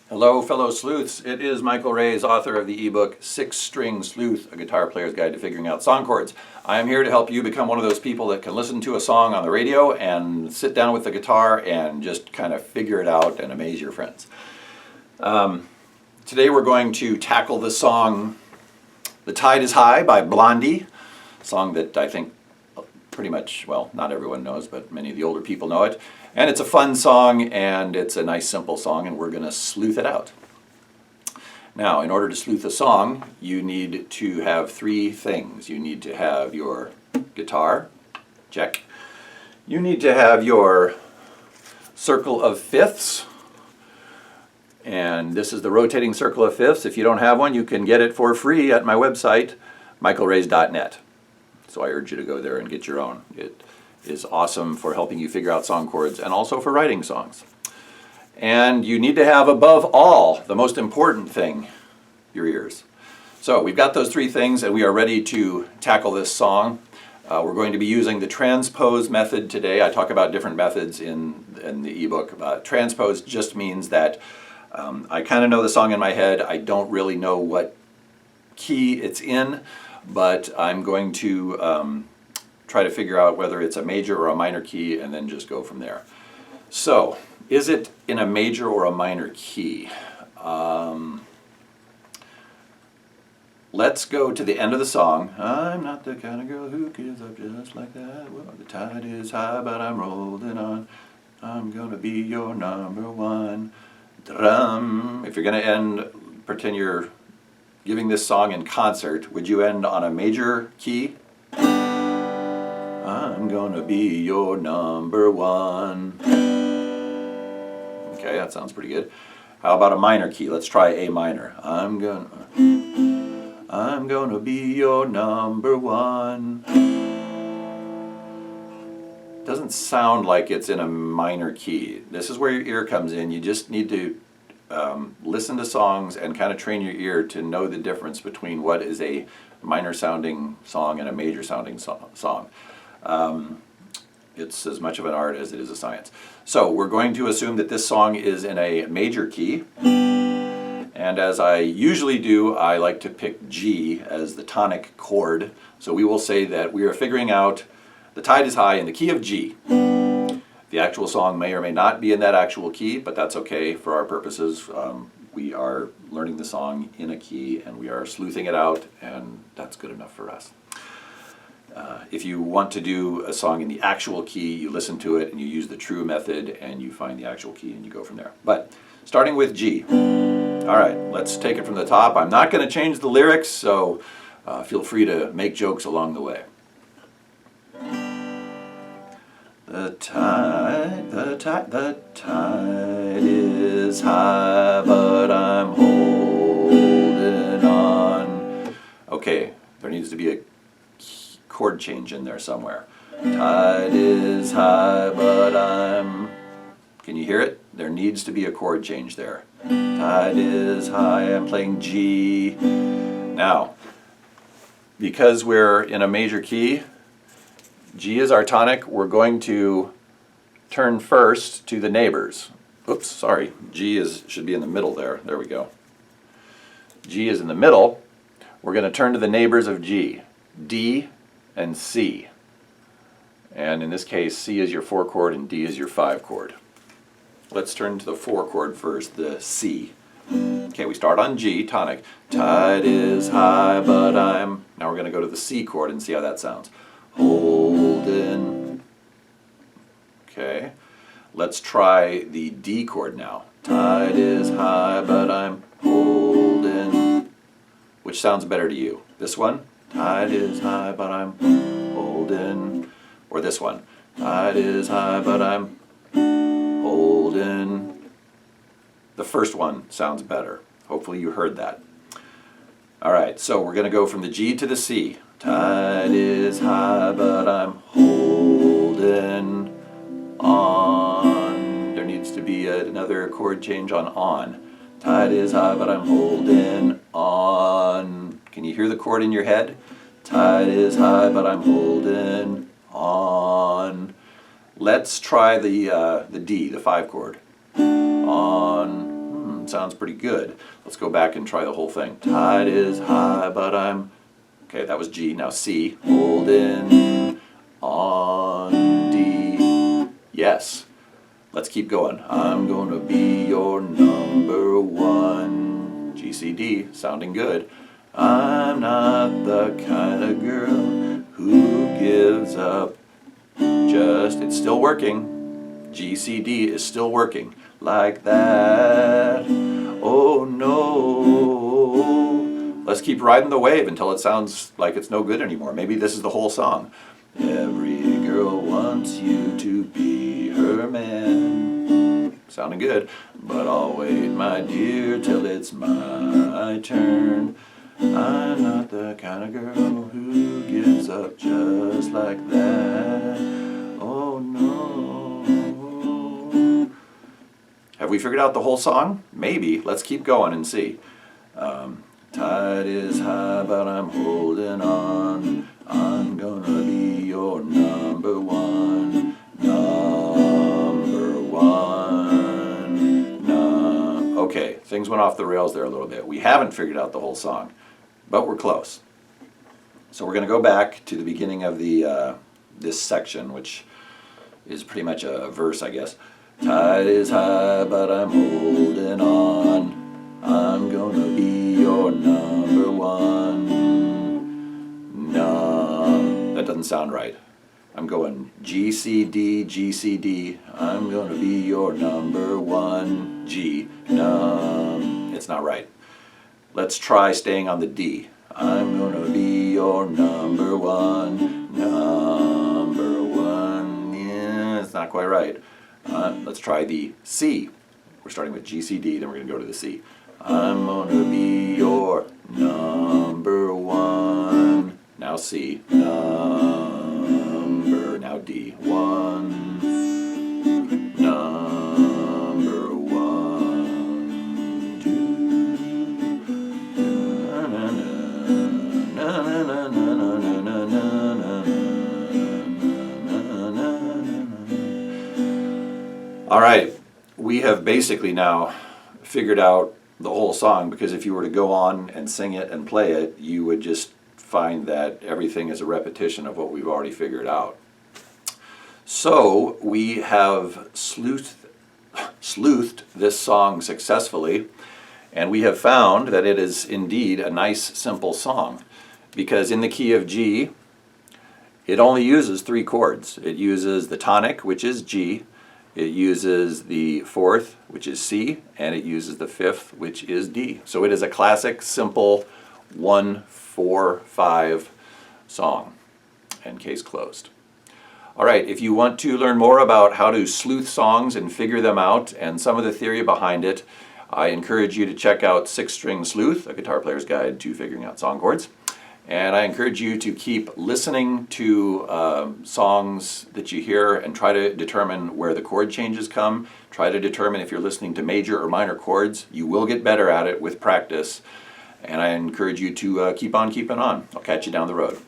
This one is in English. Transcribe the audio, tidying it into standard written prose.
Hello, fellow sleuths. It is Michael Reyes, author of the ebook Six-String Sleuth, A Guitar Player's Guide to Figuring Out Song Chords. I am here to help you become one of those people that can listen to a song on the radio and sit down with the guitar and just kind of figure it out and amaze your friends. Today we're going to tackle the song The Tide is High by Blondie, a song that I think pretty much, well, not everyone knows, but many of the older people know it. And it's a fun song, and it's a nice simple song, and we're going to sleuth it out. Now, in order to sleuth a song, you need to have three things. You need to have your guitar, check. You need to have your circle of fifths, and this is the rotating circle of fifths. If you don't have one, you can get it for free at my website, michaelreyes.net. So I urge you to go there and get your own. It is awesome for helping you figure out song chords and also for writing songs. And you need to have, above all, the most important thing, your ears. So we've got those three things and we are ready to tackle this song. We're going to be using the transpose method today. I talk about different methods in the ebook. Transpose just means that I kind of know the song in my head. I don't really know what key it's in, but I'm going to try to figure out whether it's a major or a minor key and then just go from there. So, is it in a major or a minor key? Let's go to the end of the song. I'm not the kind of girl who gives up just like that. Well, the tide is high, but I'm rolling on. I'm gonna be your number one. Drum. If you're gonna end, pretend you're giving this song in concert, would you end on a major key? I'm gonna be your number one. Okay, that sounds pretty good. How about a minor key? Let's try A minor. I'm gonna be your number one. Doesn't sound like it's in a minor key. This is where your ear comes in. You just need to listen to songs and kind of train your ear to know the difference between what is a minor sounding song and a major sounding song. It's as much of an art as it is a science. So we're going to assume that this song is in a major key. And as I usually do, I like to pick G as the tonic chord. So we will say that we are figuring out the tide is high in the key of G. The actual song may or may not be in that actual key, but that's okay for our purposes. We are learning the song in a key and we are sleuthing it out, and that's good enough for us. If you want to do a song in the actual key, you listen to it and you use the true method and you find the actual key and you go from there. But starting with G. All right, let's take it from the top. I'm not going to change the lyrics, so feel free to make jokes along the way. The tide is high, but I'm holding on. Okay, there needs to be a chord change in there somewhere. Tide is high, but I'm... Can you hear it? There needs to be a chord change there. Tide is high, I'm playing G. Now, because we're in a major key, G is our tonic, we're going to turn first to the neighbors. Oops, sorry, G should be in the middle there. There we go. G is in the middle. We're going to turn to the neighbors of G, D and C. And in this case, C is your 4 chord and D is your 5 chord. Let's turn to the 4 chord first, the C. Okay, we start on G, tonic. Tide is high, but I'm... Now we're going to go to the C chord and see how that sounds. Holding. Okay. Let's try the D chord now. Tide is high, but I'm holding. Which sounds better to you? This one? Tide is high, but I'm holding. Or this one? Tide is high, but I'm holding. The first one sounds better. Hopefully you heard that. All right, so we're going to go from the G to the C. Tide is high, but I'm holding on. There needs to be another chord change on. Tide is high, but I'm holding on. Can you hear the chord in your head? Tide is high, but I'm holding on. Let's try the D, the 5 chord. On. sounds pretty good. Let's go back and try the whole thing. Tide is high, but I'm, okay, that was G. Now C, holding on D. Yes. Let's keep going. I'm gonna be your number one. G, C, D, sounding good. I'm not the kind of girl who gives up just, it's still working. G, C, D is still working. Like that. Oh no. Let's keep riding the wave until it sounds like it's no good anymore. Maybe this is the whole song. Every girl wants you to be her man. Sounding good. But I'll wait, my dear, till it's my turn. I'm not the kind of girl who gives up just like that. Oh no. Have we figured out the whole song? Maybe. Let's keep going and see. Tide is high, but I'm holding on. I'm gonna be your number one. Number one. Okay, things went off the rails there a little bit. We haven't figured out the whole song, but we're close. So we're going to go back to the beginning of the this section, which is pretty much a verse, I guess. Tide is high, but I'm holding on. I'm gonna be your number one. That doesn't sound right. I'm going G, C, D, G, C, D. I'm gonna be your number one. G, it's not right. Let's try staying on the D. I'm gonna be your number one. Number one. Yeah, it's not quite right. Let's try the C. We're starting with G, C, D, then we're going to go to the C. I'm going to be your number one. Now C. Number. Now D. One. Number one. Two. Na, na, na, na, na, na, na, na, na, na. All right, we have basically now figured out the whole song, because if you were to go on and sing it and play it, you would just find that everything is a repetition of what we've already figured out. So we have sleuthed this song successfully, and we have found that it is indeed a nice, simple song, because in the key of G, it only uses 3 chords. It uses the tonic, which is G, it uses the 4th, which is C, and it uses the 5th, which is D. So it is a classic, simple 1-4-5 song, and case closed. All right, if you want to learn more about how to sleuth songs and figure them out and some of the theory behind it, I encourage you to check out 6 String Sleuth, a guitar player's guide to figuring out song chords. And I encourage you to keep listening to songs that you hear and try to determine where the chord changes come. Try to determine if you're listening to major or minor chords. You will get better at it with practice. And I encourage you to keep on keeping on. I'll catch you down the road.